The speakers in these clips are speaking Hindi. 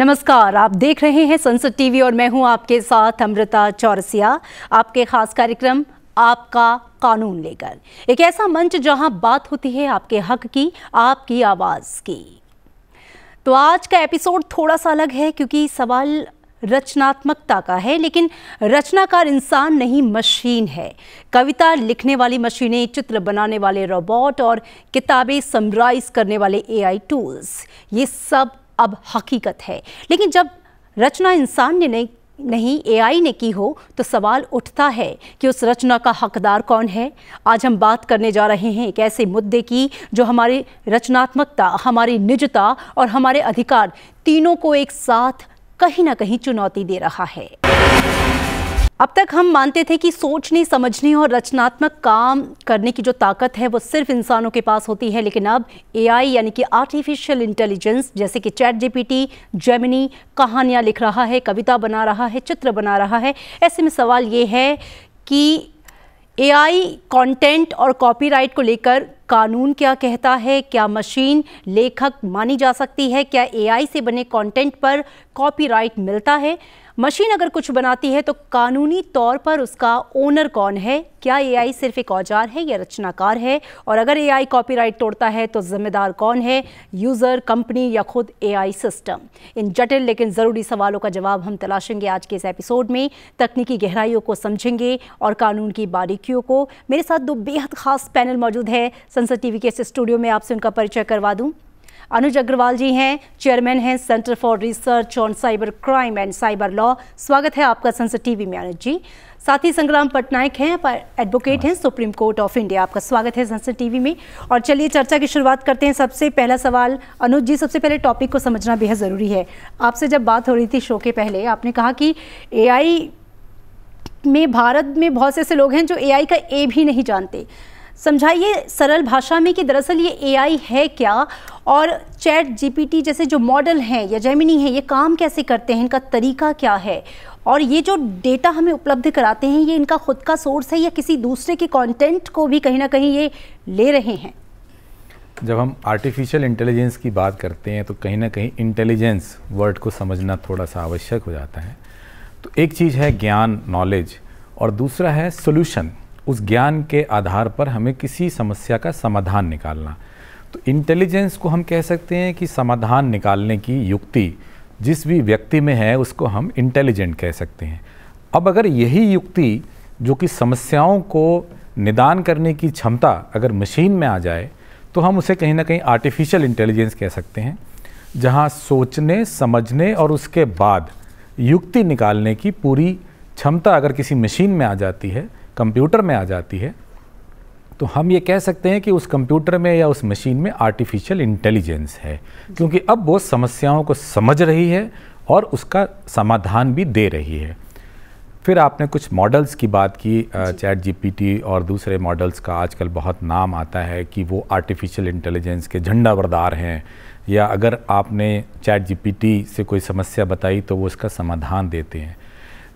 नमस्कार, आप देख रहे हैं संसद टीवी और मैं हूं आपके साथ अमृता चौरसिया। आपके खास कार्यक्रम आपका कानून लेकर, एक ऐसा मंच जहां बात होती है आपके हक की, आपकी आवाज की। तो आज का एपिसोड थोड़ा सा अलग है क्योंकि सवाल रचनात्मकता का है, लेकिन रचनाकार इंसान नहीं, मशीन है। कविता लिखने वाली मशीनें, चित्र बनाने वाले रोबोट और किताबें समराइज करने वाले एआई टूल्स, ये सब अब हकीकत है। लेकिन जब रचना इंसान ने नहीं एआई ने की हो तो सवाल उठता है कि उस रचना का हकदार कौन है। आज हम बात करने जा रहे हैं एक ऐसे मुद्दे की जो हमारी रचनात्मकता, हमारी निजता और हमारे अधिकार तीनों को एक साथ कहीं ना कहीं चुनौती दे रहा है। अब तक हम मानते थे कि सोचने, समझने और रचनात्मक काम करने की जो ताकत है वो सिर्फ इंसानों के पास होती है, लेकिन अब एआई यानी कि आर्टिफिशियल इंटेलिजेंस, जैसे कि चैट जीपीटी, जेमिनी कहानियां लिख रहा है, कविता बना रहा है, चित्र बना रहा है। ऐसे में सवाल ये है कि एआई कंटेंट और कॉपीराइट को लेकर कानून क्या कहता है? क्या मशीन लेखक मानी जा सकती है? क्या एआई से बने कंटेंट पर कॉपीराइट मिलता है? मशीन अगर कुछ बनाती है तो कानूनी तौर पर उसका ओनर कौन है? क्या एआई सिर्फ एक औजार है या रचनाकार है? और अगर एआई कॉपीराइट तोड़ता है तो जिम्मेदार कौन है? यूजर, कंपनी या खुद एआई सिस्टम? इन जटिल लेकिन ज़रूरी सवालों का जवाब हम तलाशेंगे आज के इस एपिसोड में। तकनीकी गहराइयों को समझेंगे और कानून की बारीकियों को। मेरे साथ दो बेहद खास पैनल मौजूद है संसद टीवी के इस स्टूडियो में। आपसे उनका परिचय करवा दूं। अनुज अग्रवाल जी हैं, चेयरमैन हैं centre for research on cyber crime and cyber law. स्वागत है आपका संसद टीवी में अनुज जी। साथ ही संग्राम पटनायक हैं, एडवोकेट हैं, सुप्रीम कोर्ट ऑफ इंडिया। आपका स्वागत है संसद टीवी में। और चलिए चर्चा की शुरुआत करते हैं। सबसे पहला सवाल अनुज जी, सबसे पहले टॉपिक को समझना बेहद ज़रूरी है। आपसे जब बात हो रही थी शो के पहले, आपने कहा कि एआई में भारत में बहुत से ऐसे लोग हैं जो एआई का ए भी नहीं जानते। समझाइए सरल भाषा में कि दरअसल ये एआई है क्या, और चैट जीपीटी जैसे जो मॉडल हैं या जेमिनी है, ये काम कैसे करते हैं, इनका तरीका क्या है, और ये जो डेटा हमें उपलब्ध कराते हैं ये इनका खुद का सोर्स है या किसी दूसरे के कंटेंट को भी कहीं ना कहीं ये ले रहे हैं? जब हम आर्टिफिशियल इंटेलिजेंस की बात करते हैं तो कहीं ना कहीं इंटेलिजेंस वर्ड को समझना थोड़ा सा आवश्यक हो जाता है। तो एक चीज़ है ज्ञान, नॉलेज, और दूसरा है सोल्यूशन। उस ज्ञान के आधार पर हमें किसी समस्या का समाधान निकालना। तो इंटेलिजेंस को हम कह सकते हैं कि समाधान निकालने की युक्ति जिस भी व्यक्ति में है उसको हम इंटेलिजेंट कह सकते हैं। अब अगर यही युक्ति जो कि समस्याओं को निदान करने की क्षमता अगर मशीन में आ जाए तो हम उसे कहीं ना कहीं आर्टिफिशियल इंटेलिजेंस कह सकते हैं, जहाँ सोचने, समझने और उसके बाद युक्ति निकालने की पूरी क्षमता अगर किसी मशीन में आ जाती है, कंप्यूटर में आ जाती है, तो हम ये कह सकते हैं कि उस कंप्यूटर में या उस मशीन में आर्टिफिशियल इंटेलिजेंस है, क्योंकि अब वो समस्याओं को समझ रही है और उसका समाधान भी दे रही है। फिर आपने कुछ मॉडल्स की बात की, चैट जीपीटी और दूसरे मॉडल्स का आजकल बहुत नाम आता है कि वो आर्टिफिशियल इंटेलिजेंस के झंडाबरदार हैं, या अगर आपने चैट जीपीटी से कोई समस्या बताई तो वो उसका समाधान देते हैं।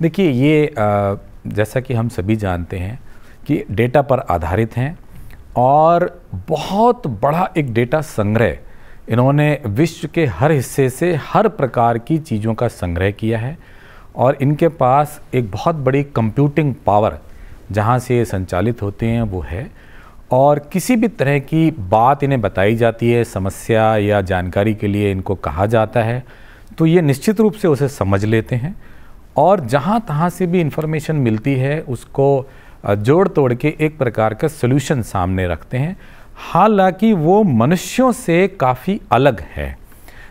देखिए, ये जैसा कि हम सभी जानते हैं कि डेटा पर आधारित हैं और बहुत बड़ा एक डेटा संग्रह इन्होंने विश्व के हर हिस्से से हर प्रकार की चीज़ों का संग्रह किया है, और इनके पास एक बहुत बड़ी कंप्यूटिंग पावर जहाँ से ये संचालित होते हैं वो है, और किसी भी तरह की बात इन्हें बताई जाती है, समस्या या जानकारी के लिए इनको कहा जाता है, तो ये निश्चित रूप से उसे समझ लेते हैं और जहाँ तहाँ से भी इंफॉर्मेशन मिलती है उसको जोड़ तोड़ के एक प्रकार का सॉल्यूशन सामने रखते हैं। हालांकि वो मनुष्यों से काफ़ी अलग है।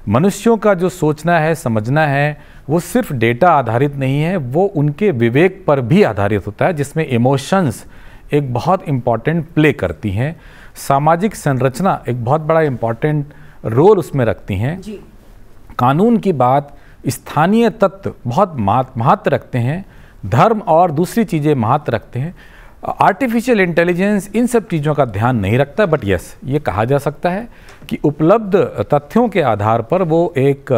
मनुष्यों का जो सोचना है, समझना है, वो सिर्फ डेटा आधारित नहीं है, वो उनके विवेक पर भी आधारित होता है, जिसमें इमोशंस एक बहुत इम्पॉर्टेंट प्ले करती हैं। सामाजिक संरचना एक बहुत बड़ा इम्पॉर्टेंट रोल उसमें रखती हैं। कानून की बात, स्थानीय तत्व बहुत महत्व रखते हैं, धर्म और दूसरी चीज़ें महत्व रखते हैं। आर्टिफिशियल इंटेलिजेंस इन सब चीज़ों का ध्यान नहीं रखता, बट यस, ये कहा जा सकता है कि उपलब्ध तथ्यों के आधार पर वो एक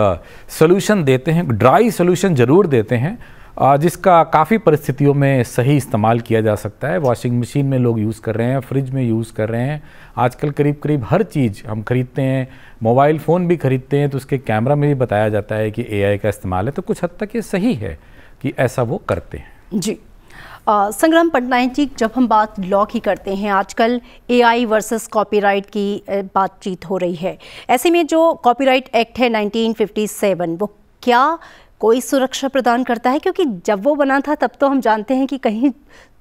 सॉल्यूशन देते हैं, ड्राई सॉल्यूशन ज़रूर देते हैं, जिसका काफ़ी परिस्थितियों में सही इस्तेमाल किया जा सकता है। वॉशिंग मशीन में लोग यूज़ कर रहे हैं, फ्रिज में यूज़ कर रहे हैं। आजकल करीब करीब हर चीज़ हम खरीदते हैं, मोबाइल फ़ोन भी खरीदते हैं तो उसके कैमरा में भी बताया जाता है कि AI का इस्तेमाल है। तो कुछ हद तक ये सही है कि ऐसा वो करते हैं। जी संग्राम पटनायक जी, जब हम बात लॉ की करते हैं, आजकल AI वर्सेस कॉपीराइट की बातचीत हो रही है। ऐसे में जो कॉपीराइट एक्ट है 1957, वो क्या कोई सुरक्षा प्रदान करता है? क्योंकि जब वो बना था तब तो हम जानते हैं कि कहीं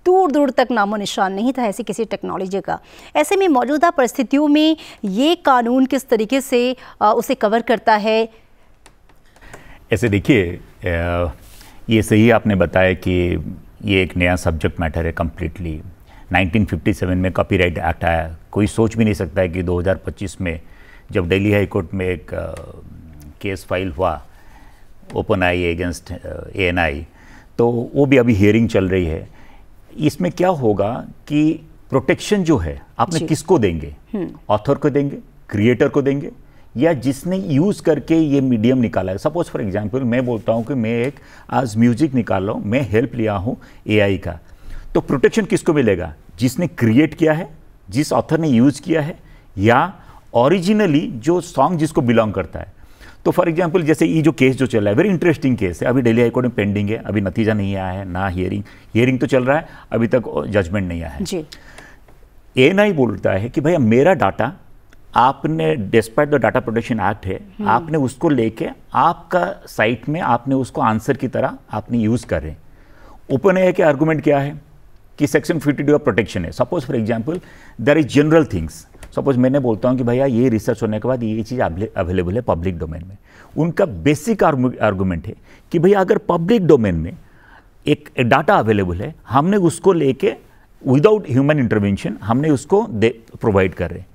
दूर दूर तक नामो निशान नहीं था ऐसी किसी टेक्नोलॉजी का। ऐसे में मौजूदा परिस्थितियों में ये कानून किस तरीके से उसे कवर करता है? ऐसे देखिए, ये सही आपने बताया कि ये एक नया सब्जेक्ट मैटर है कम्प्लीटली। 1957 में कॉपीराइट एक्ट आया। कोई सोच भी नहीं सकता है कि 2025 में जब दिल्ली हाई कोर्ट में एक केस फाइल हुआ OpenAI अगेंस्ट ANI, तो वो भी अभी हियरिंग चल रही है। इसमें क्या होगा कि प्रोटेक्शन जो है आपने किसको देंगे? ऑथर को देंगे, क्रिएटर को देंगे, या जिसने यूज़ करके ये मीडियम निकाला है। सपोज फॉर एग्जांपल मैं बोलता हूँ कि मैं एक आज म्यूजिक निकाल रहा हूँ, मैं हेल्प लिया हूँ AI का, तो प्रोटेक्शन किसको मिलेगा? जिसने क्रिएट किया है, जिस ऑथर ने यूज़ किया है, या ओरिजिनली जो सॉन्ग जिसको बिलोंग करता है। तो फॉर एग्जांपल जैसे ये जो केस जो चल रहा है, वेरी इंटरेस्टिंग केस है, अभी दिल्ली हाई कोर्ट में पेंडिंग है, अभी नतीजा नहीं आया है, ना हियरिंग तो चल रहा है, अभी तक जजमेंट नहीं आया है जी। ANI बोलता है कि भैया मेरा डाटा आपने, despite the data protection act है, आपने उसको लेके आपका साइट में आपने उसको आंसर की तरह आपने यूज़ कर रहे हैं। OpenAI के आर्गूमेंट क्या है कि सेक्शन 52 का प्रोटेक्शन है। Suppose for example there is general things. Suppose मैंने बोलता हूँ कि भैया ये रिसर्च होने के बाद ये चीज़ अवेलेबल है पब्लिक डोमेन में। उनका बेसिक आर्गूमेंट है कि भैया अगर पब्लिक डोमेन में एक डाटा अवेलेबल है, हमने उसको लेके विदाउट ह्यूमन इंटरवेंशन हमने उसको प्रोवाइड कर रहे हैं।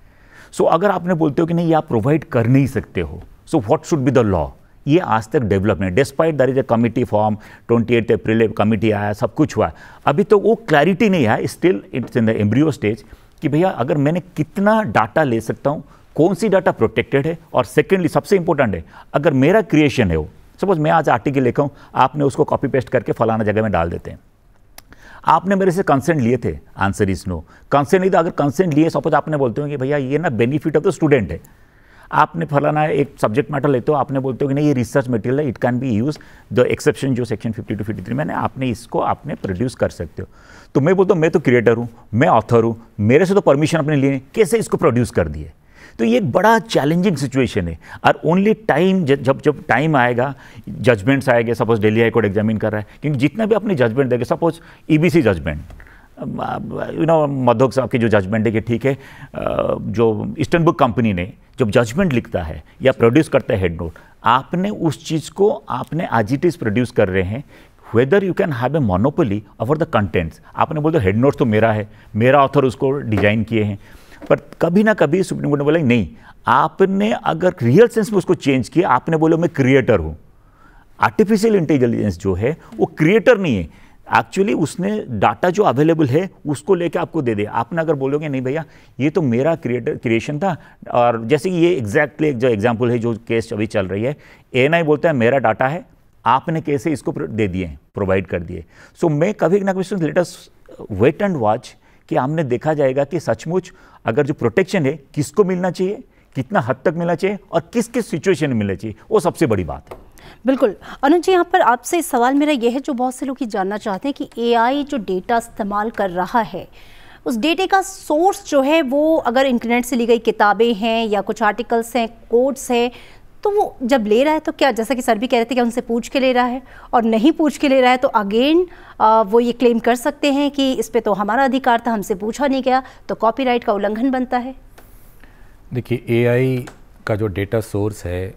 सो अगर आपने बोलते हो कि नहीं ये आप प्रोवाइड कर नहीं सकते हो, so what should be the law? ये आज तक डेवलप नहीं। Despite there is a committee form, 28 April committee आया, सब कुछ हुआ, अभी तो वो क्लैरिटी नहीं आया। Still it's in the embryo stage कि भैया अगर मैंने कितना डाटा ले सकता हूँ, कौन सी डाटा प्रोटेक्टेड है, और सेकेंडली सबसे इंपॉर्टेंट है, अगर मेरा क्रिएशन है वो, सपोज मैं आज आर्टिकल लिखा हूँ, आपने उसको कॉपी पेस्ट करके फलाना जगह में डाल देते हैं, आपने मेरे से कंसेंट लिए थे, आंसर इज नो। कंसेंट नहीं था, अगर कंसेंट लिए, सपोज आपने बोलते हो कि भैया ये ना बेनिफिट ऑफ द स्टूडेंट है, आपने फलाना एक सब्जेक्ट मैटर लेते हो, आपने बोलते हो कि नहीं ये रिसर्च मटेरियल है, it can be use, the exception जो सेक्शन 52 53 में आपने इसको आपने प्रोड्यूस कर सकते हो। तो मैं बोलता हूँ मैं तो क्रिएटर हूँ, मैं ऑथर हूँ, मेरे से तो परमिशन आपने लिए, कैसे इसको प्रोड्यूस कर दिए? तो ये एक बड़ा चैलेंजिंग सिचुएशन है। और ओनली टाइम, जब टाइम आएगा, जजमेंट्स आएंगे, suppose Delhi high court examine कर रहा है, क्योंकि जितना भी अपनी जजमेंट देंगे, सपोज EBC जजमेंट, मधोक साहब की जो जजमेंट है कि ठीक है, जो ईस्टर्न बुक कंपनी ने जब जजमेंट लिखता है या प्रोड्यूस करता है हेड नोट, आपने उस चीज़ को आपने आज इट इज प्रोड्यूस कर रहे हैं, whether you can have a monopoly over the contents. आपने बोलते हेड नोट तो मेरा है, मेरा ऑथर उसको डिजाइन किए हैं, पर कभी ना कभी सुप्रीम कोर्ट ने बोला नहीं, आपने अगर रियल सेंस में उसको चेंज किया, आपने बोला मैं क्रिएटर हूँ। आर्टिफिशियल इंटेलिजेंस जो है वो क्रिएटर नहीं है, एक्चुअली उसने डाटा जो अवेलेबल है उसको लेके आपको दे दे। आपने अगर बोलोगे नहीं भैया ये तो मेरा क्रिएशन था, और जैसे कि ये एग्जैक्टली जो एग्जांपल है जो केस अभी चल रही है, ANI बोलता है मेरा डाटा है, आपने कैसे इसको दे दिए, प्रोवाइड कर दिए। सो मैं कभी ना कभी let us wait and watch कि हमने देखा जाएगा कि सचमुच अगर जो प्रोटेक्शन है किसको मिलना चाहिए, कितना हद तक मिलना चाहिए, और किस किस सिचुएशन में मिलना चाहिए, वो सबसे बड़ी बात है। बिल्कुल अनुज जी, यहाँ पर आपसे सवाल मेरा यह है, जो बहुत से लोग ये जानना चाहते हैं कि AI जो डेटा इस्तेमाल कर रहा है, उस डेटे का सोर्स जो है वो अगर इंटरनेट से ली गई किताबें हैं या कुछ आर्टिकल्स हैं, कोड्स हैं, तो वो जब ले रहा है तो क्या, जैसा कि सर भी कह रहे थे कि उनसे पूछ के ले रहा है, और नहीं पूछ के ले रहा है तो अगेन वो ये क्लेम कर सकते हैं कि इस पे तो हमारा अधिकार था, हमसे पूछा नहीं गया, तो कॉपीराइट का उल्लंघन बनता है? देखिए, AI का जो डेटा सोर्स है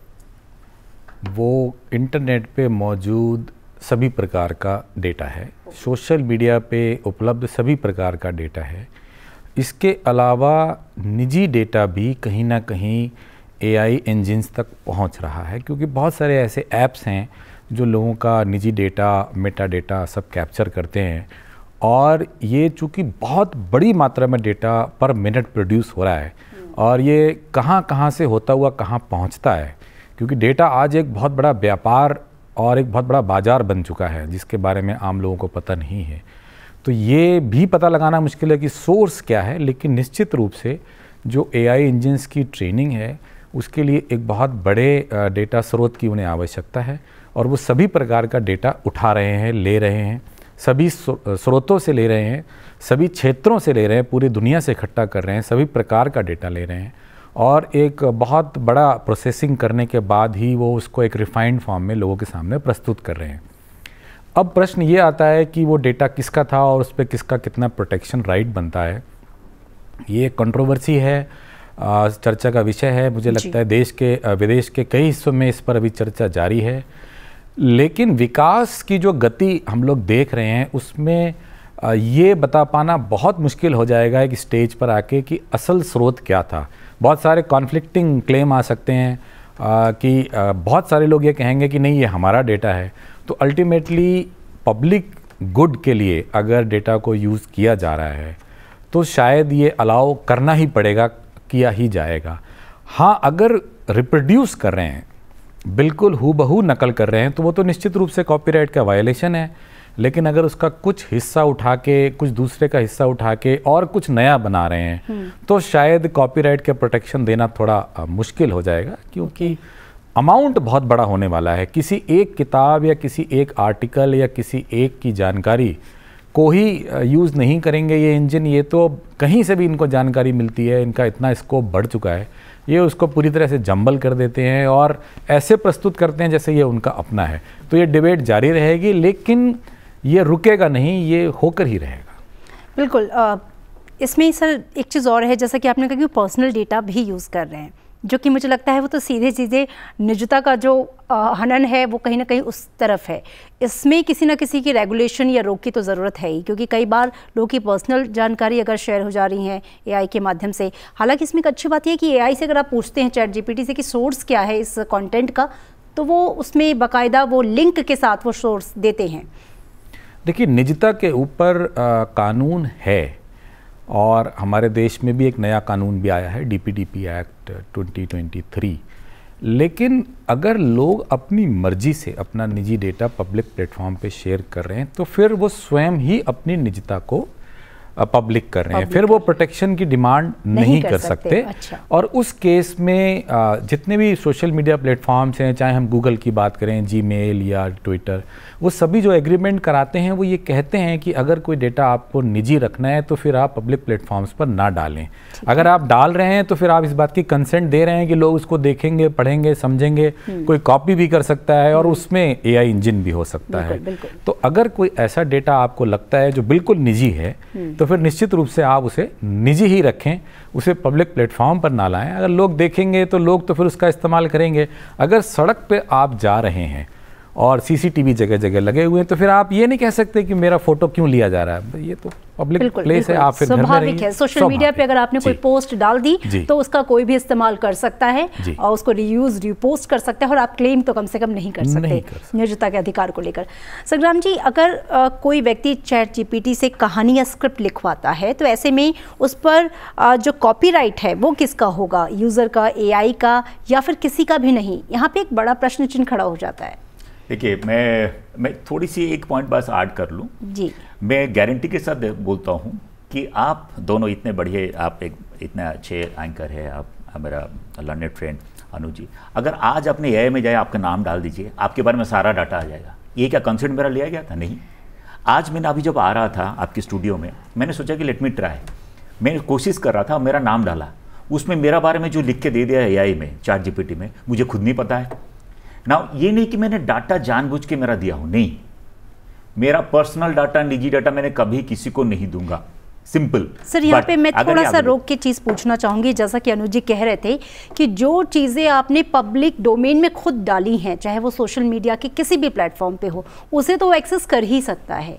वो इंटरनेट पे मौजूद सभी प्रकार का डेटा है, सोशल मीडिया पे उपलब्ध सभी प्रकार का डेटा है। इसके अलावा निजी डेटा भी कहीं ना कहीं AI इंजिन्स तक पहुंच रहा है, क्योंकि बहुत सारे ऐसे ऐप्स हैं जो लोगों का निजी डेटा, मेटा डेटा सब कैप्चर करते हैं, और ये चूँकि बहुत बड़ी मात्रा में डेटा पर मिनट प्रोड्यूस हो रहा है, और ये कहाँ कहाँ से होता हुआ कहाँ पहुँचता है, क्योंकि डेटा आज एक बहुत बड़ा व्यापार और एक बहुत बड़ा बाजार बन चुका है जिसके बारे में आम लोगों को पता नहीं है। तो ये भी पता लगाना मुश्किल है कि सोर्स क्या है, लेकिन निश्चित रूप से जो AI इंजन्स की ट्रेनिंग है उसके लिए एक बहुत बड़े डेटा स्रोत की उन्हें आवश्यकता है, और वो सभी प्रकार का डेटा उठा रहे हैं, ले रहे हैं, सभी स्रोतों से ले रहे हैं, सभी क्षेत्रों से ले रहे हैं, पूरी दुनिया से इकट्ठा कर रहे हैं, सभी प्रकार का डेटा ले रहे हैं, और एक बहुत बड़ा प्रोसेसिंग करने के बाद ही वो उसको एक रिफाइंड फॉर्म में लोगों के सामने प्रस्तुत कर रहे हैं। अब प्रश्न ये आता है कि वो डेटा किसका था और उस पर किसका कितना प्रोटेक्शन राइट बनता है। ये कंट्रोवर्सी है, चर्चा का विषय है। मुझे लगता है देश के विदेश के कई हिस्सों में इस पर अभी चर्चा जारी है, लेकिन विकास की जो गति हम लोग देख रहे हैं उसमें ये बता पाना बहुत मुश्किल हो जाएगा कि स्टेज पर आके कि असल स्रोत क्या था। बहुत सारे कॉन्फ्लिक्टिंग क्लेम आ सकते हैं कि बहुत सारे लोग ये कहेंगे कि नहीं ये हमारा डेटा है। तो अल्टीमेटली पब्लिक गुड के लिए अगर डेटा को यूज़ किया जा रहा है तो शायद ये अलाउ करना ही पड़ेगा, किया ही जाएगा। हाँ, अगर रिप्रोड्यूस कर रहे हैं, बिल्कुल हूबहू नकल कर रहे हैं, तो वो तो निश्चित रूप से कॉपीराइट का वायलेशन है। लेकिन अगर उसका कुछ हिस्सा उठा के, कुछ दूसरे का हिस्सा उठा के और कुछ नया बना रहे हैं तो शायद कॉपीराइट के प्रोटेक्शन देना थोड़ा मुश्किल हो जाएगा, क्योंकि अमाउंट बहुत बड़ा होने वाला है। किसी एक किताब या किसी एक आर्टिकल या किसी एक की जानकारी को ही यूज़ नहीं करेंगे ये इंजन। ये तो कहीं से भी इनको जानकारी मिलती है, इनका इतना स्कोप बढ़ चुका है, ये उसको पूरी तरह से जंबल कर देते हैं और ऐसे प्रस्तुत करते हैं जैसे ये उनका अपना है। तो ये डिबेट जारी रहेगी, लेकिन ये रुकेगा नहीं, ये होकर ही रहेगा। बिल्कुल। इसमें सर एक चीज़ और है, जैसा कि आपने कहा कि पर्सनल डेटा भी यूज़ कर रहे हैं, जो कि मुझे लगता है वो तो सीधे सीधे निजता का जो हनन है वो कहीं ना कहीं उस तरफ है। इसमें किसी न किसी की रेगुलेशन या रोक की तो ज़रूरत है ही, क्योंकि कई बार लोगों की पर्सनल जानकारी अगर शेयर हो जा रही है AI के माध्यम से। हालांकि इसमें एक अच्छी बात यह है कि AI से अगर आप पूछते हैं ChatGPT से कि सोर्स क्या है इस कंटेंट का, तो वो उसमें बाकायदा वो लिंक के साथ वो सोर्स देते हैं। देखिए, निजता के ऊपर कानून है, और हमारे देश में भी एक नया कानून भी आया है, DPDP एक्ट 2023। लेकिन अगर लोग अपनी मर्जी से अपना निजी डेटा पब्लिक प्लेटफॉर्म पे शेयर कर रहे हैं तो फिर वो स्वयं ही अपनी निजता को पब्लिक कर रहे हैं, फिर वो प्रोटेक्शन की डिमांड नहीं कर सकते। अच्छा। और उस केस में जितने भी सोशल मीडिया प्लेटफॉर्म्स हैं, चाहे हम गूगल की बात करें, जीमेल या ट्विटर, वो सभी जो एग्रीमेंट कराते हैं वो ये कहते हैं कि अगर कोई डेटा आपको निजी रखना है तो फिर आप पब्लिक प्लेटफॉर्म्स पर ना डालें। अगर आप डाल रहे हैं तो फिर आप इस बात की कंसेंट दे रहे हैं कि लोग उसको देखेंगे, पढ़ेंगे, समझेंगे, कोई कॉपी भी कर सकता है और उसमें AI इंजन भी हो सकता है। तो अगर कोई ऐसा डेटा आपको लगता है जो बिल्कुल निजी है तो फिर निश्चित रूप से आप उसे निजी ही रखें, उसे पब्लिक प्लेटफॉर्म पर ना लाएं। अगर लोग देखेंगे तो लोग तो फिर उसका इस्तेमाल करेंगे। अगर सड़क पे आप जा रहे हैं और CCTV जगह जगह लगे हुए हैं तो फिर आप ये नहीं कह सकते कि मेरा फोटो क्यों लिया जा रहा है। ये तो पब्लिक प्लेस है, आप फिर घर में रहिए। स्वाभाविक है, सोशल मीडिया पे अगर आपने कोई पोस्ट डाल दी तो उसका कोई भी इस्तेमाल कर सकता है और उसको रीयूज रीपोस्ट कर सकता है, और आप क्लेम तो कम से कम नहीं कर सकते निजता के अधिकार को लेकर। संग्राम जी, अगर कोई व्यक्ति ChatGPT से कहानी या स्क्रिप्ट लिखवाता है तो ऐसे में उस पर जो कॉपीराइट है वो किसका होगा, यूजर का, AI का, या फिर किसी का भी नहीं? यहाँ पे एक बड़ा प्रश्न चिन्ह खड़ा हो जाता है। देखिए, मैं थोड़ी सी एक पॉइंट बस ऐड कर लूँ जी। मैं गारंटी के साथ बोलता हूँ कि आप दोनों इतने बढ़िया, आप एक इतने अच्छे एंकर है, आप मेरा लर्नेड फ्रेंड अनु जी, अगर आज अपने AI में जाए, आपका नाम डाल दीजिए, आपके बारे में सारा डाटा आ जाएगा। ये क्या कंसेंट मेरा लिया गया था? नहीं। आज मैंने अभी जब आ रहा था आपकी स्टूडियो में, मैंने सोचा कि लेट मी ट्राई, मैं कोशिश कर रहा था, मेरा नाम डाला, उसमें मेरा बारे में जो लिख के दे दिया AI में, ChatGPT में, मुझे खुद नहीं पता है ना। ये नहीं कि मैंने डाटा जानबूझ के मेरा दिया हूं, नहीं, मेरा पर्सनल डाटा, निजी डाटा मैंने कभी किसी को नहीं दूंगा, सिंपल। सर, यहाँ पे मैं थोड़ा सा रोक के चीज पूछना चाहूंगी, जैसा कि अनुज जी कह रहे थे कि जो चीजें आपने पब्लिक डोमेन में खुद डाली हैं, चाहे वो सोशल मीडिया के किसी भी प्लेटफॉर्म पे हो, उसे तो वो एक्सेस कर ही सकता है।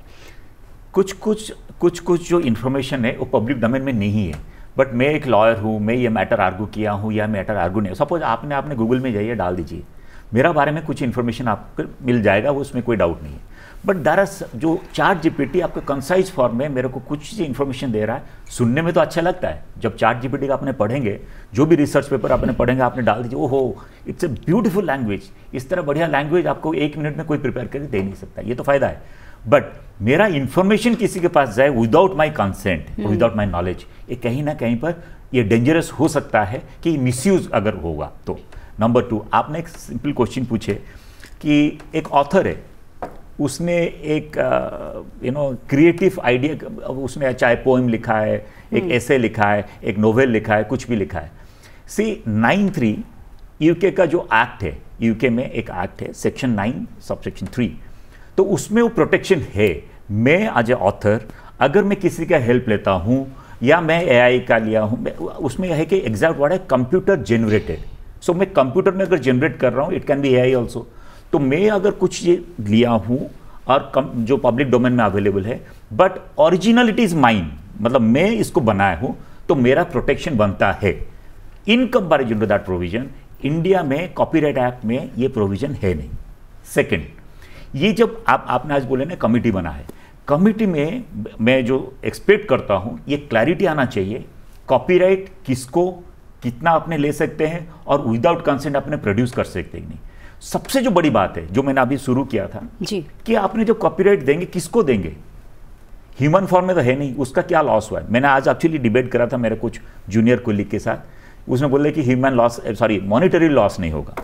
कुछ जो इन्फॉर्मेशन है वो पब्लिक डोमेन में नहीं है, बट मैं एक लॉयर हूँ, मैं ये मैटर आर्गू किया हूँ या मैटर आर्गू नहीं। सपोज आपने गूगल में जाइए, डाल दीजिए, मेरा बारे में कुछ इन्फॉर्मेशन आपको मिल जाएगा, वो उसमें कोई डाउट नहीं है। बट दरअसल जो चैट जीपीटी आपके कंसाइज फॉर्म में मेरे को कुछ चीज़ इन्फॉर्मेशन दे रहा है, सुनने में तो अच्छा लगता है। जब चैट जीपीटी का आपने पढ़ेंगे, जो भी रिसर्च पेपर आपने पढ़ेंगे, आपने डाल दीजिए, ओहो इट्स ए ब्यूटीफुल लैंग्वेज। इस तरह बढ़िया लैंग्वेज आपको 1 मिनट में कोई प्रिपेयर करके दे नहीं सकता, ये तो फायदा है। बट मेरा इन्फॉर्मेशन किसी के पास जाए without my consent, without my knowledge, ये कहीं ना कहीं पर ये डेंजरस हो सकता है कि मिसयूज अगर होगा तो। नंबर 2, आपने एक सिंपल क्वेश्चन पूछे कि एक ऑथर है, उसने एक क्रिएटिव आइडिया, उसने चाहे पोएम लिखा है, एक ऐसे लिखा है, एक नोवेल लिखा है, कुछ भी लिखा है। सी 9(3) यूके का जो एक्ट है, यूके में एक एक्ट है सेक्शन 9 सबसेक्शन 3, तो उसमें वो प्रोटेक्शन है। मैं एज ए ऑथर अगर मैं किसी का हेल्प लेता हूँ या मैं एआई का लिया हूँ, उसमें यह है कि एग्जैक्ट वर्ड है कंप्यूटर जनरेटेड। सो मैं कंप्यूटर में अगर जनरेट कर रहा हूँ, it can be AI also. तो मैं अगर कुछ ये लिया हूँ और जो पब्लिक डोमेन में अवेलेबल है, बट ओरिजिनलिटी इज माइन, मतलब मैं इसको बनाया हूँ, तो मेरा प्रोटेक्शन बनता है। In comparison to that provision, India में कॉपीराइट एक्ट में ये प्रोविजन है नहीं। सेकेंड, ये जब आपने आज बोले ना कमिटी बना है, कमिटी में मैं जो एक्सपेक्ट करता हूँ ये क्लैरिटी आना चाहिए, कॉपीराइट किसको कितना अपने ले सकते हैं और विदाउट कंसेंट अपने प्रोड्यूस कर सकते हैं नहीं। सबसे जो बड़ी बात है जो मैंने अभी शुरू किया था जी, कि आपने जो कॉपीराइट देंगे किसको देंगे, ह्यूमन फॉर्म में तो है नहीं, उसका क्या लॉस हुआ है। मैंने आज एक्चुअली डिबेट करा था मेरे कुछ जूनियर कोलीग के साथ, उसने बोले कि human loss, sorry monetary loss नहीं होगा।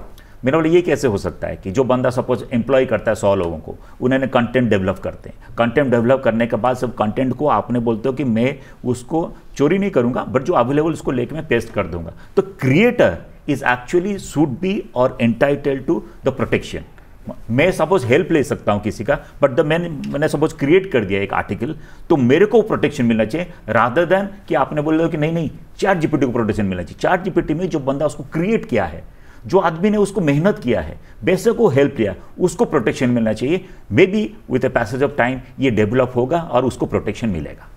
मैंने बोला ये कैसे हो सकता है कि जो बंदा सपोज एम्प्लॉय करता है 100 लोगों को, उन्होंने कंटेंट डेवलप करते हैं, कंटेंट डेवलप करने के बाद सब कंटेंट को आपने बोलते हो कि मैं उसको चोरी नहीं करूंगा, बट जो अवेलेबल उसको लेके मैं पेस्ट कर दूंगा। तो creator is actually should be और एंटाइटल्ड टू द प्रोटेक्शन। मैं सपोज हेल्प ले सकता हूं किसी का, बट मैंने सपोज क्रिएट कर दिया एक आर्टिकल, तो मेरे को प्रोटेक्शन मिलना चाहिए, रादर देन कि आपने बोल रहे हो कि नहीं चैट जीपीटी को प्रोटेक्शन मिलना चाहिए। चैट जीपीटी में जो बंदा उसको क्रिएट किया है, जो आदमी ने उसको मेहनत किया है, बेशक वो हेल्प लिया, उसको प्रोटेक्शन मिलना चाहिए। May be with the passage of time ये डेवलप होगा और उसको प्रोटेक्शन मिलेगा।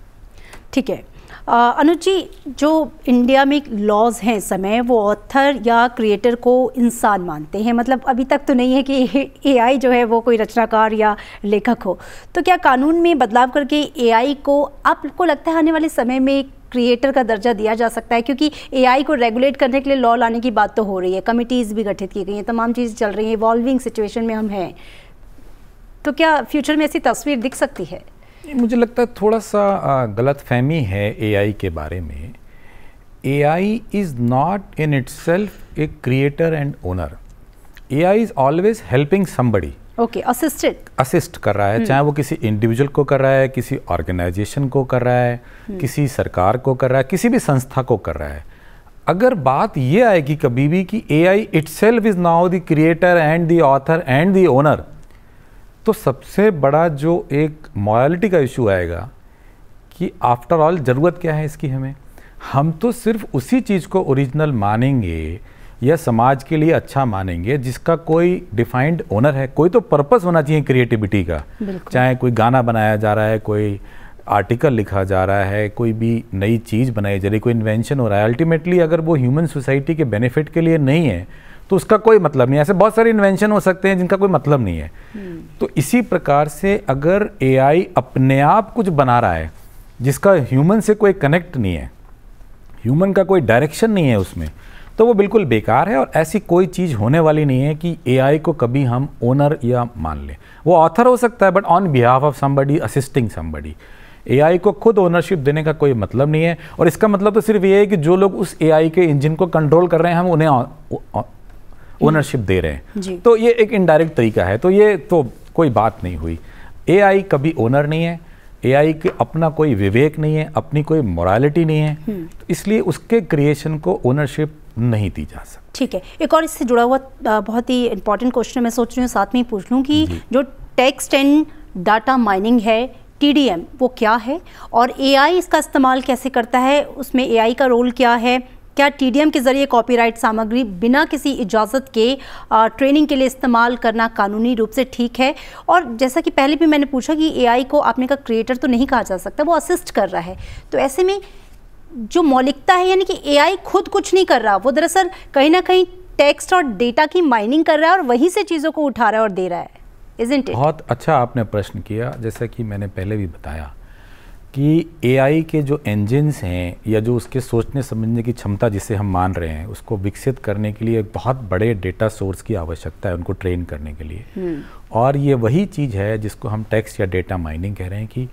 ठीक है। अनुज जी, जो इंडिया में लॉज हैं इस समय, वो ऑथर या क्रिएटर को इंसान मानते हैं, मतलब अभी तक तो नहीं है कि एआई जो है वो कोई रचनाकार या लेखक हो। तो क्या कानून में बदलाव करके एआई को, आपको लगता है आने वाले समय में क्रिएटर का दर्जा दिया जा सकता है? क्योंकि एआई को रेगुलेट करने के लिए लॉ लाने की बात तो हो रही है, कमिटीज़ भी गठित की गई हैं, तमाम चीज़ चल रही हैं, इवॉल्विंग सिचुएशन में हम हैं। तो क्या फ्यूचर में ऐसी तस्वीर दिख सकती है? मुझे लगता है थोड़ा सा गलतफहमी है एआई के बारे में। AI is not in itself a creator and owner. AI is always helping somebody. Okay, assist कर रहा है, चाहे वो किसी इंडिविजुअल को कर रहा है, किसी ऑर्गेनाइजेशन को कर रहा है, किसी सरकार को कर रहा है, किसी भी संस्था को कर रहा है। अगर बात ये आएगी कभी भी कि AI itself is now the creator and the author and the owner, तो सबसे बड़ा जो एक मॉरलिटी का इशू आएगा कि आफ्टर ऑल ज़रूरत क्या है इसकी हमें। हम तो सिर्फ उसी चीज़ को ओरिजिनल मानेंगे या समाज के लिए अच्छा मानेंगे जिसका कोई डिफाइंड ओनर है। कोई तो पर्पस होना चाहिए क्रिएटिविटी का, चाहे कोई गाना बनाया जा रहा है, कोई आर्टिकल लिखा जा रहा है, कोई भी नई चीज़ बनाई जा रही है, कोई इन्वेंशन हो रहा है। अल्टीमेटली अगर वो ह्यूमन सोसाइटी के बेनिफिट के लिए नहीं है तो उसका कोई मतलब नहीं है। ऐसे बहुत सारे इन्वेंशन हो सकते हैं जिनका कोई मतलब नहीं है। तो इसी प्रकार से अगर एआई अपने आप कुछ बना रहा है जिसका ह्यूमन से कोई कनेक्ट नहीं है, ह्यूमन का कोई डायरेक्शन नहीं है उसमें, तो वो बिल्कुल बेकार है। और ऐसी कोई चीज़ होने वाली नहीं है कि एआई को कभी हम ओनर या मान लें। वो ऑथर हो सकता है but on behalf of somebody assisting somebody. AI को खुद ओनरशिप देने का कोई मतलब नहीं है। और इसका मतलब तो सिर्फ ये है कि जो लोग उस एआई के इंजन को कंट्रोल कर रहे हैं हम उन्हें ओनरशिप दे रहे हैं, तो ये एक इनडायरेक्ट तरीका है। तो ये तो कोई बात नहीं हुई। एआई कभी ओनर नहीं है, एआई के अपना कोई विवेक नहीं है, अपनी कोई मोरालिटी नहीं है, तो इसलिए उसके क्रिएशन को ओनरशिप नहीं दी जा सकती। ठीक है, एक और इससे जुड़ा हुआ बहुत ही इंपॉर्टेंट क्वेश्चन मैं सोच रही हूँ साथ में ही पूछ लूँ कि जो टेक्स्ट एंड डाटा माइनिंग है, टीडीएम, वो क्या है और एआई इसका इस्तेमाल कैसे करता है, उसमें एआई का रोल क्या है? क्या टीडीएम के जरिए कॉपीराइट सामग्री बिना किसी इजाज़त के ट्रेनिंग के लिए इस्तेमाल करना कानूनी रूप से ठीक है? और जैसा कि पहले भी मैंने पूछा कि एआई को आपने कहा क्रिएटर तो नहीं कहा जा सकता, वो असिस्ट कर रहा है, तो ऐसे में जो मौलिकता है, यानी कि एआई खुद कुछ नहीं कर रहा, वो दरअसल कहीं ना कहीं टेक्स्ट और डेटा की माइनिंग कर रहा है और वहीं से चीज़ों को उठा रहा है और दे रहा है। isn't it? बहुत अच्छा आपने प्रश्न किया। जैसा कि मैंने पहले भी बताया कि एआई के जो इंजन्स हैं या जो उसके सोचने समझने की क्षमता जिसे हम मान रहे हैं, उसको विकसित करने के लिए एक बहुत बड़े डेटा सोर्स की आवश्यकता है उनको ट्रेन करने के लिए। और ये वही चीज़ है जिसको हम टेक्स्ट या डेटा माइनिंग कह रहे हैं कि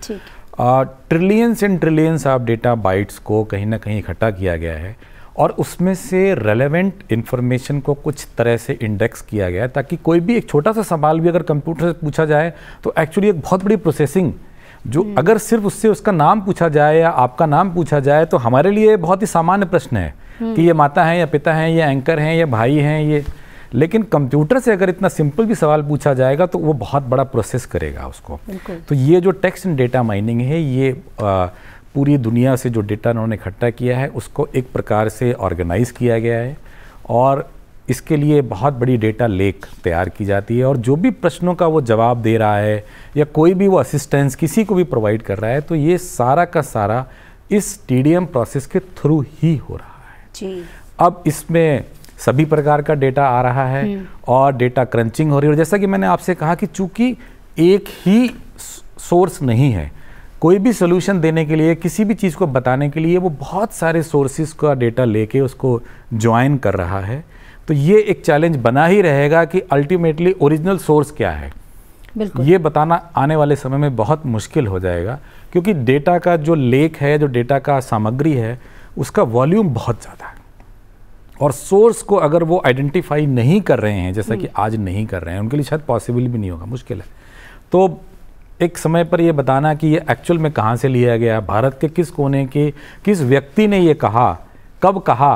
trillions and trillions of data bytes को कहीं ना कहीं इकट्ठा किया गया है और उसमें से रेलेवेंट इन्फॉर्मेशन को कुछ तरह से इंडेक्स किया गया है ताकि कोई भी एक छोटा सा सवाल भी अगर कंप्यूटर से पूछा जाए तो एक्चुअली एक बहुत बड़ी प्रोसेसिंग जो अगर सिर्फ उससे उसका नाम पूछा जाए या आपका नाम पूछा जाए तो हमारे लिए बहुत ही सामान्य प्रश्न है कि ये माता हैं या पिता हैं या एंकर हैं या भाई हैं ये, लेकिन कंप्यूटर से अगर इतना सिंपल भी सवाल पूछा जाएगा तो वो बहुत बड़ा प्रोसेस करेगा उसको। तो ये जो टेक्स्ट एंड डेटा माइनिंग है ये पूरी दुनिया से जो डेटा उन्होंने इकट्ठा किया है उसको एक प्रकार से ऑर्गेनाइज किया गया है और इसके लिए बहुत बड़ी डेटा लेक तैयार की जाती है और जो भी प्रश्नों का वो जवाब दे रहा है या कोई भी वो असिस्टेंस किसी को भी प्रोवाइड कर रहा है तो ये सारा का सारा इस टीडीएम प्रोसेस के थ्रू ही हो रहा है जी। अब इसमें सभी प्रकार का डेटा आ रहा है और डेटा क्रंचिंग हो रही है और जैसा कि मैंने आपसे कहा कि चूंकि एक ही सोर्स नहीं है, कोई भी सोल्यूशन देने के लिए किसी भी चीज़ को बताने के लिए वो बहुत सारे सोर्सेज का डेटा लेके उसको ज्वाइन कर रहा है। तो ये एक चैलेंज बना ही रहेगा कि अल्टीमेटली ओरिजिनल सोर्स क्या है, ये बताना आने वाले समय में बहुत मुश्किल हो जाएगा क्योंकि डेटा का जो लेक है, जो डेटा का सामग्री है उसका वॉल्यूम बहुत ज़्यादा है और सोर्स को अगर वो आइडेंटिफाई नहीं कर रहे हैं जैसा कि आज नहीं कर रहे हैं, उनके लिए शायद पॉसिबल भी नहीं होगा, मुश्किल है। तो एक समय पर ये बताना कि ये एक्चुअल में कहाँ से लिया गया, भारत के किस कोने के किस व्यक्ति ने ये कहा, कब कहा,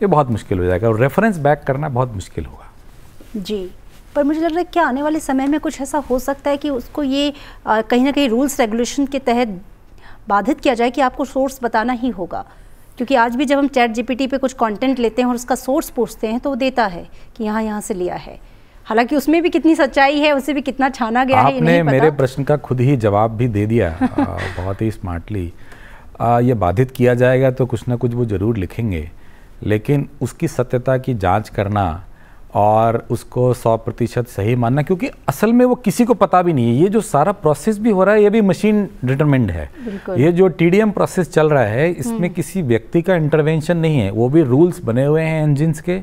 ये बहुत मुश्किल हो जाएगा और रेफरेंस बैक करना बहुत मुश्किल होगा जी। पर मुझे लग रहा है क्या आने वाले समय में कुछ ऐसा हो सकता है कि उसको ये कहीं ना कहीं रूल्स रेगुलेशन के तहत बाधित किया जाए कि आपको सोर्स बताना ही होगा, क्योंकि आज भी जब हम चैट जीपीटी पे कुछ कंटेंट लेते हैं और उसका सोर्स पूछते हैं तो वो देता है कि यहाँ से लिया है, हालांकि उसमें भी कितनी सच्चाई है, उससे भी कितना छाना गया है, ये नहीं पता। मेरे प्रश्न का खुद ही जवाब भी दे दिया बहुत ही स्मार्टली। ये बाधित किया जाएगा तो कुछ ना कुछ वो ज़रूर लिखेंगे, लेकिन उसकी सत्यता की जांच करना और उसको 100% सही मानना, क्योंकि असल में वो किसी को पता भी नहीं है। ये जो सारा प्रोसेस भी हो रहा है ये भी मशीन डिटरमिन्ड है। ये जो टीडीएम प्रोसेस चल रहा है इसमें किसी व्यक्ति का इंटरवेंशन नहीं है, वो भी रूल्स बने हुए हैं इंजिन्स के,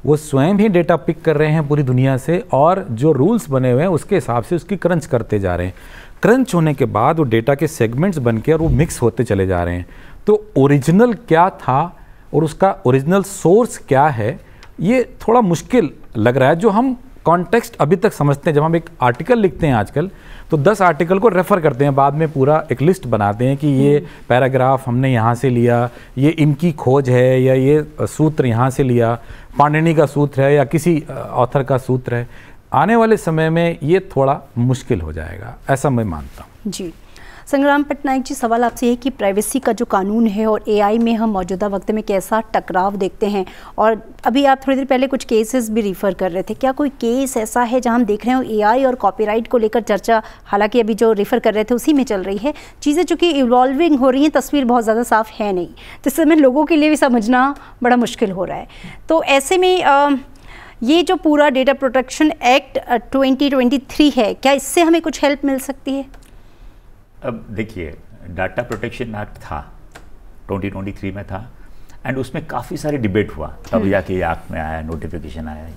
वो स्वयं ही डेटा पिक कर रहे हैं पूरी दुनिया से और जो रूल्स बने हुए हैं उसके हिसाब से उसकी क्रंच करते जा रहे हैं। क्रंच होने के बाद वो डेटा के सेगमेंट्स बन के और वो मिक्स होते चले जा रहे हैं। तो ओरिजिनल क्या था और उसका ओरिजिनल सोर्स क्या है ये थोड़ा मुश्किल लग रहा है। जो हम कॉन्टेक्स्ट अभी तक समझते हैं, जब हम एक आर्टिकल लिखते हैं आजकल तो 10 आर्टिकल को रेफ़र करते हैं, बाद में पूरा एक लिस्ट बनाते हैं कि ये पैराग्राफ हमने यहाँ से लिया, ये इनकी खोज है या ये सूत्र यहाँ से लिया, पाणिनि का सूत्र है या किसी ऑथर का सूत्र है। आने वाले समय में ये थोड़ा मुश्किल हो जाएगा, ऐसा मैं मानता हूँ जी। संग्राम पटनायक जी, सवाल आपसे है कि प्राइवेसी का जो कानून है और एआई में हम मौजूदा वक्त में कैसा टकराव देखते हैं, और अभी आप थोड़ी देर पहले कुछ केसेस भी रिफ़र कर रहे थे, क्या कोई केस ऐसा है जहां हम देख रहे हो एआई और कॉपीराइट को लेकर चर्चा, हालांकि अभी जो रिफ़र कर रहे थे उसी में चल रही है, चीज़ें चूँकि इवॉल्विंग हो रही हैं, तस्वीर बहुत ज़्यादा साफ है नहीं, तो इस समय लोगों के लिए भी समझना बड़ा मुश्किल हो रहा है। तो ऐसे में ये जो पूरा डेटा प्रोटेक्शन एक्ट 2023 है, क्या इससे हमें कुछ हेल्प मिल सकती है? अब देखिए, डाटा प्रोटेक्शन एक्ट था 2023 में था एंड उसमें काफ़ी सारे डिबेट हुआ, तब जाके ये एक्ट में आया, नोटिफिकेशन आया।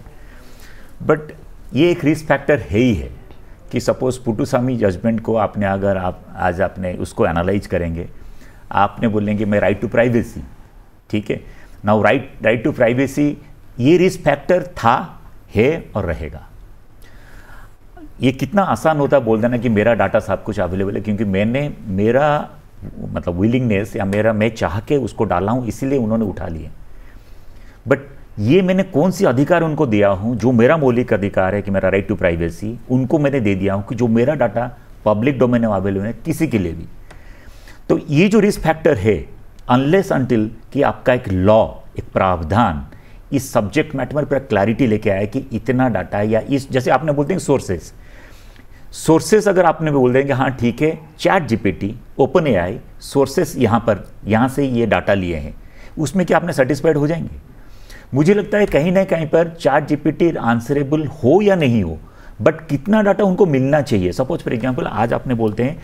बट ये एक रिस्क फैक्टर है ही है कि सपोज पुटुसामी जजमेंट को आपने अगर आप आज आपने उसको एनालाइज करेंगे, आपने बोलेंगे मैं राइट टू प्राइवेसी, ठीक है, नाउ राइट टू प्राइवेसी ये रिस्क फैक्टर था, है और रहेगा। ये कितना आसान होता है बोल देना कि मेरा डाटा सब कुछ अवेलेबल है, क्योंकि मैंने मेरा मतलब विलिंगनेस या मैं चाह के उसको डाला हूँ, इसीलिए उन्होंने उठा लिए। बट ये मैंने कौन सी अधिकार उनको दिया हूँ, जो मेरा मौलिक अधिकार है कि मेरा राइट टू प्राइवेसी, उनको मैंने दे दिया हूँ कि जो मेरा डाटा पब्लिक डोमेन में अवेलेबल है किसी के लिए भी। तो ये जो रिस्क फैक्टर है, अनलेस अनटिल कि आपका एक लॉ, एक प्रावधान इस सब्जेक्ट मैटर पर क्लैरिटी लेके आया कि इतना डाटा या इस, जैसे आपने बोलते हैं सोर्सेस अगर आपने बोल देंगे हाँ ठीक है, chat GPT, open AI sources यहाँ से ये डाटा लिए हैं, उसमें क्या आपने सेटिस्फाइड हो जाएंगे? मुझे लगता है कहीं ना कहीं पर चैट जीपीटी आंसरेबल हो या नहीं हो, बट कितना डाटा उनको मिलना चाहिए। सपोज फॉर एग्जांपल आज आपने बोलते हैं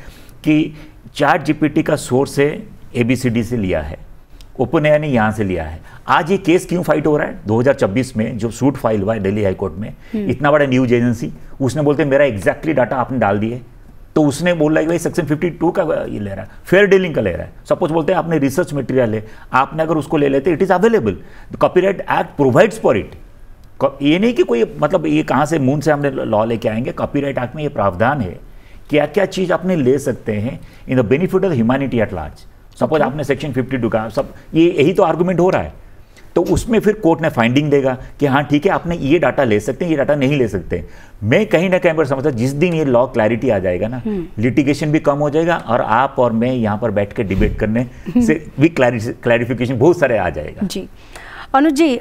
कि ChatGPT का सोर्स है ABCD से लिया है, OpenAI ने यहाँ से लिया है। आज ये केस क्यों फाइट हो रहा है 2026 में, जो सूट फाइल हुआ है दिल्ली हाईकोर्ट में, इतना बड़ा न्यूज एजेंसी, उसने बोलते मेरा एग्जैक्टली डाटा आपने डाल दिए, तो उसने बोला कि भाई सेक्शन 52 का ये ले रहा है, फेयर डीलिंग का ले रहा है। सपोज बोलते हैं आपने रिसर्च मटेरियल है, आपने अगर उसको ले लेते it is available, copyright act provides for it. ये नहीं कि कोई मतलब ये कहाँ से मून से हमने लॉ लेके आएंगे, कॉपीराइट एक्ट में ये प्रावधान है क्या क्या चीज आपने ले सकते हैं in the benefit of humanity at large. Suppose आपने सेक्शन 52 का सब यही तो आर्गुमेंट हो रहा है, तो उसमें फिर कोर्ट ने फाइंडिंग देगा कि हाँ ठीक है आपने ये डाटा ले सकते हैं, ये डाटा नहीं ले सकते। मैं कहीं ना कहीं पर समझता जिस दिन ये लॉ क्लैरिटी आ जाएगा ना, लिटिगेशन भी कम हो जाएगा और आप और मैं यहाँ पर बैठ के डिबेट करने से भी क्लैरिफिकेशन बहुत सारे आ जाएगा। जी अनुज जी,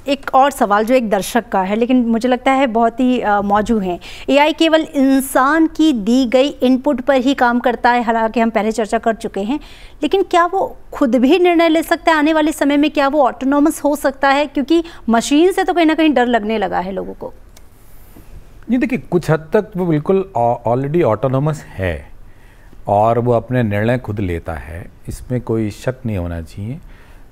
एक और सवाल जो एक दर्शक का है, लेकिन मुझे लगता है बहुत ही मौजूद है। AI केवल इंसान की दी गई इनपुट पर ही काम करता है, हालांकि हम पहले चर्चा कर चुके हैं, लेकिन क्या वो खुद भी निर्णय ले सकता है? आने वाले समय में क्या वो ऑटोनॉमस हो सकता है? क्योंकि मशीन से तो कहीं ना कहीं डर लगने लगा है लोगों को। ये देखिए, कुछ हद तक वो बिल्कुल ऑलरेडी ऑटोनॉमस है और वो अपने निर्णय खुद लेता है, इसमें कोई शक नहीं होना चाहिए।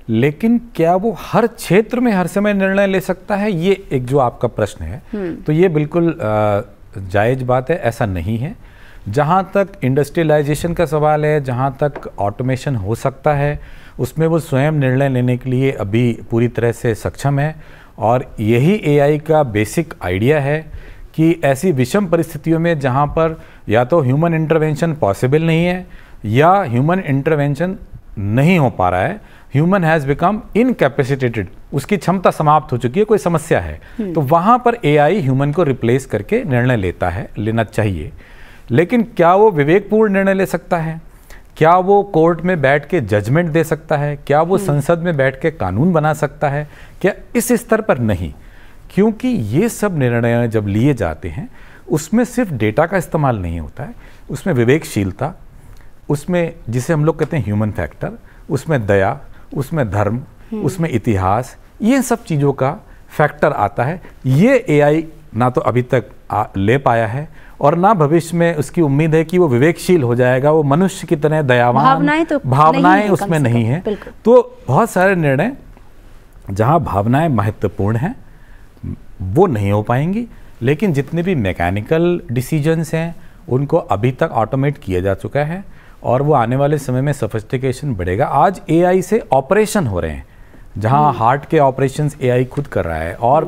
लेकिन क्या वो हर क्षेत्र में हर समय निर्णय ले सकता है, ये एक जो आपका प्रश्न है, तो ये बिल्कुल जायज़ बात है, ऐसा नहीं है। जहाँ तक इंडस्ट्रियलाइजेशन का सवाल है, जहाँ तक ऑटोमेशन हो सकता है, उसमें वो स्वयं निर्णय लेने के लिए अभी पूरी तरह से सक्षम है। और यही AI का बेसिक आइडिया है कि ऐसी विषम परिस्थितियों में जहाँ पर या तो ह्यूमन इंटरवेंशन पॉसिबल नहीं है या ह्यूमन इंटरवेंशन नहीं हो पा रहा है, ह्यूमन हैज़ बिकम इनकैपेसिटेटेड, उसकी क्षमता समाप्त हो चुकी है, कोई समस्या है, तो वहाँ पर AI ह्यूमन को रिप्लेस करके निर्णय लेता है, लेना चाहिए। लेकिन क्या वो विवेकपूर्ण निर्णय ले सकता है? क्या वो कोर्ट में बैठ के जजमेंट दे सकता है? क्या वो संसद में बैठ के कानून बना सकता है? क्या इस स्तर पर नहीं, क्योंकि ये सब निर्णय जब लिए जाते हैं उसमें सिर्फ डेटा का इस्तेमाल नहीं होता है, उसमें विवेकशीलता, उसमें जिसे हम लोग कहते हैं ह्यूमन फैक्टर, उसमें दया, उसमें धर्म, उसमें इतिहास, ये सब चीज़ों का फैक्टर आता है। ये AI ना तो अभी तक ले पाया है और ना भविष्य में उसकी उम्मीद है कि वो विवेकशील हो जाएगा, वो मनुष्य की तरह दयावान, भावनाएं उसमें नहीं है। तो बहुत सारे निर्णय जहाँ भावनाएं महत्वपूर्ण हैं वो नहीं हो पाएंगी, लेकिन जितने भी मैकेनिकल डिसीजंस हैं उनको अभी तक ऑटोमेट किया जा चुका है और वो आने वाले समय में सोफिस्टिकेशन बढ़ेगा। आज AI से ऑपरेशन हो रहे हैं, जहां हार्ट के ऑपरेशंस AI खुद कर रहा है और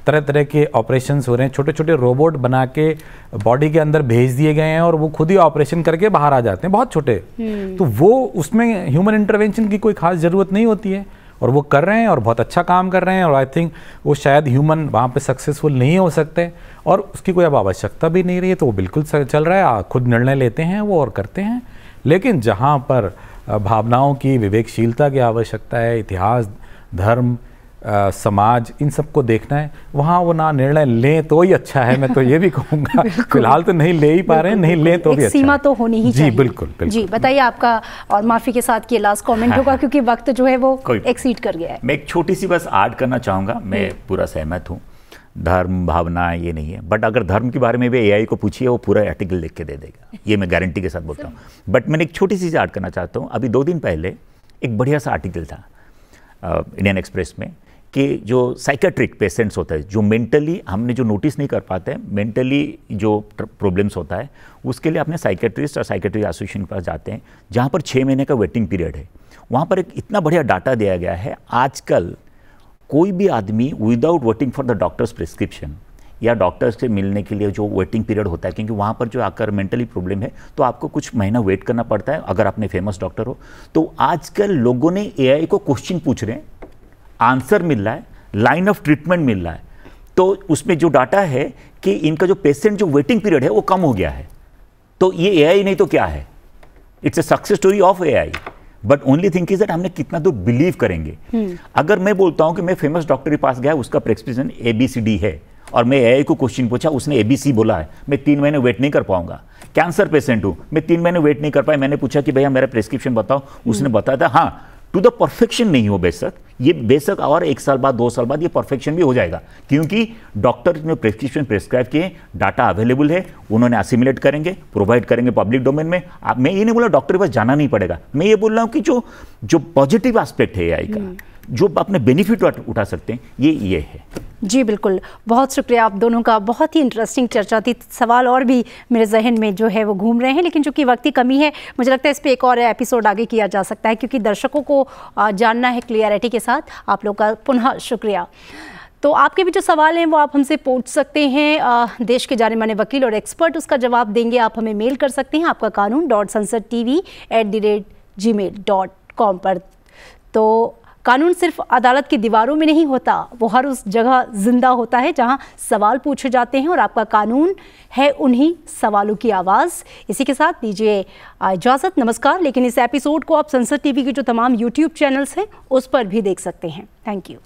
तरह तरह के ऑपरेशंस हो रहे हैं, छोटे छोटे रोबोट बना के बॉडी के अंदर भेज दिए गए हैं और वो खुद ही ऑपरेशन करके बाहर आ जाते हैं, बहुत छोटे। तो वो उसमें ह्यूमन इंटरवेंशन की कोई खास ज़रूरत नहीं होती है और वो कर रहे हैं और बहुत अच्छा काम कर रहे हैं। और आई थिंक वो शायद ह्यूमन वहाँ पे सक्सेसफुल नहीं हो सकते और उसकी कोई अब आवश्यकता भी नहीं रही है, तो वो बिल्कुल चल रहा है, खुद निर्णय लेते हैं वो और करते हैं। लेकिन जहाँ पर भावनाओं की, विवेकशीलता की आवश्यकता है, इतिहास, धर्म, समाज, इन सबको देखना है, वहाँ वो ना निर्णय लें तो ही अच्छा है। मैं तो ये भी कहूँगा, फिलहाल तो नहीं ले ही पा रहे हैं, नहीं लें तो भी अच्छा, सीमा तो होनी ही चाहिए। जी बिल्कुल, बिल्कुल। जी बताइए आपका, और माफ़ी के साथ ये लास्ट कमेंट होगा क्योंकि वक्त जो है वो एक्सीड कर गया है। मैं एक छोटी सी बस ऐड करना चाहूँगा, मैं पूरा सहमत हूँ, धर्म भावना ये नहीं है, बट अगर धर्म के बारे में भी AI को पूछिए वो पूरा आर्टिकल लिख के दे देगा, ये मैं गारंटी के साथ बोलता हूँ। बट मैंने एक छोटी सी ऐड करना चाहता हूँ। अभी 2 दिन पहले एक बढ़िया सा आर्टिकल था इंडियन एक्सप्रेस में कि जो साइकेट्रिक पेशेंट्स होता है, जो मेंटली हमने जो नोटिस नहीं कर पाते हैं, मेंटली जो प्रॉब्लम्स होता है, उसके लिए अपने साइकेट्रिस्ट और साइकेट्री एसोसिएशन के पास जाते हैं, जहाँ पर 6 महीने का वेटिंग पीरियड है। वहाँ पर एक इतना बढ़िया डाटा दिया गया है, आजकल कोई भी आदमी without waiting for the doctors prescription या डॉक्टर्स से मिलने के लिए जो वेटिंग पीरियड होता है, क्योंकि वहाँ पर जो आकर मेंटली प्रॉब्लम है तो आपको कुछ महीना वेट करना पड़ता है अगर आपने फेमस डॉक्टर हो। तो आजकल लोगों ने AI को क्वेश्चन पूछ रहे हैं, आंसर मिल रहा है, लाइन ऑफ ट्रीटमेंट मिल रहा है, तो उसमें जो डाटा है कि इनका जो पेशेंट जो वेटिंग पीरियड है वो कम हो गया है। तो ये AI नहीं तो क्या है, it's a success story of AI। But only thing is that हमने कितना दूर बिलीव करेंगे। अगर मैं बोलता हूं कि मैं फेमस डॉक्टर के पास गया, उसका प्रिस्क्रिप्शन ABCD है और मैं AI को क्वेश्चन पूछा, उसने ABC बोला है, मैं 3 महीने वेट नहीं कर पाऊंगा। कैंसर पेशेंट हूं, मैं 3 महीने वेट नहीं कर पाया, मैंने पूछा कि भैया मेरा प्रिस्क्रिप्शन बताओ, उसने बताया था हाँ, टू द परफेक्शन नहीं हो बेशक, ये बेशक और 1 साल बाद 2 साल बाद ये परफेक्शन भी हो जाएगा, क्योंकि डॉक्टर ने प्रिस्क्रिप्शन प्रिस्क्राइब किए, डाटा अवेलेबल है, उन्होंने असिमुलेट करेंगे, प्रोवाइड करेंगे पब्लिक डोमेन में। मैं ये नहीं बोला डॉक्टर के पास जाना नहीं पड़ेगा, मैं ये बोल रहा हूँ कि जो पॉजिटिव एस्पेक्ट है एआई का, जो अपने बेनिफिट उठा सकते हैं, ये है। जी बिल्कुल, बहुत शुक्रिया आप दोनों का, बहुत ही इंटरेस्टिंग चर्चा थी। सवाल और भी मेरे जहन में जो है वो घूम रहे हैं, लेकिन चूंकि वक्त की कमी है, मुझे लगता है इस पर एक और एपिसोड आगे किया जा सकता है, क्योंकि दर्शकों को जानना है क्लियरिटी के साथ। आप लोग का पुनः शुक्रिया। तो आपके भी जो सवाल हैं वो आप हमसे पूछ सकते हैं, देश के जाने माने वकील और एक्सपर्ट उसका जवाब देंगे। आप हमें मेल कर सकते हैं आपका kaanoon.sansadtv@gmail.com पर। तो कानून सिर्फ अदालत की दीवारों में नहीं होता, वो हर उस जगह जिंदा होता है जहां सवाल पूछे जाते हैं, और आपका कानून है उन्हीं सवालों की आवाज़। इसी के साथ दीजिए इजाज़त, नमस्कार। लेकिन इस एपिसोड को आप संसद टीवी के जो तमाम यूट्यूब चैनल्स हैं उस पर भी देख सकते हैं। Thank you.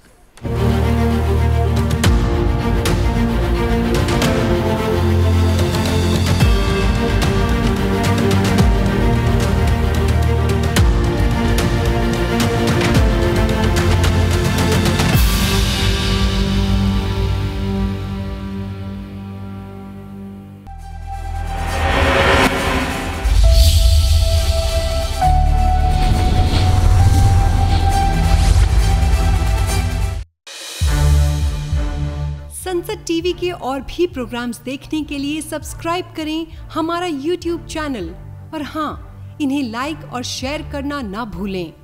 संसद टीवी के और भी प्रोग्राम्स देखने के लिए सब्सक्राइब करें हमारा YouTube चैनल, और हाँ, इन्हें लाइक और शेयर करना ना भूलें।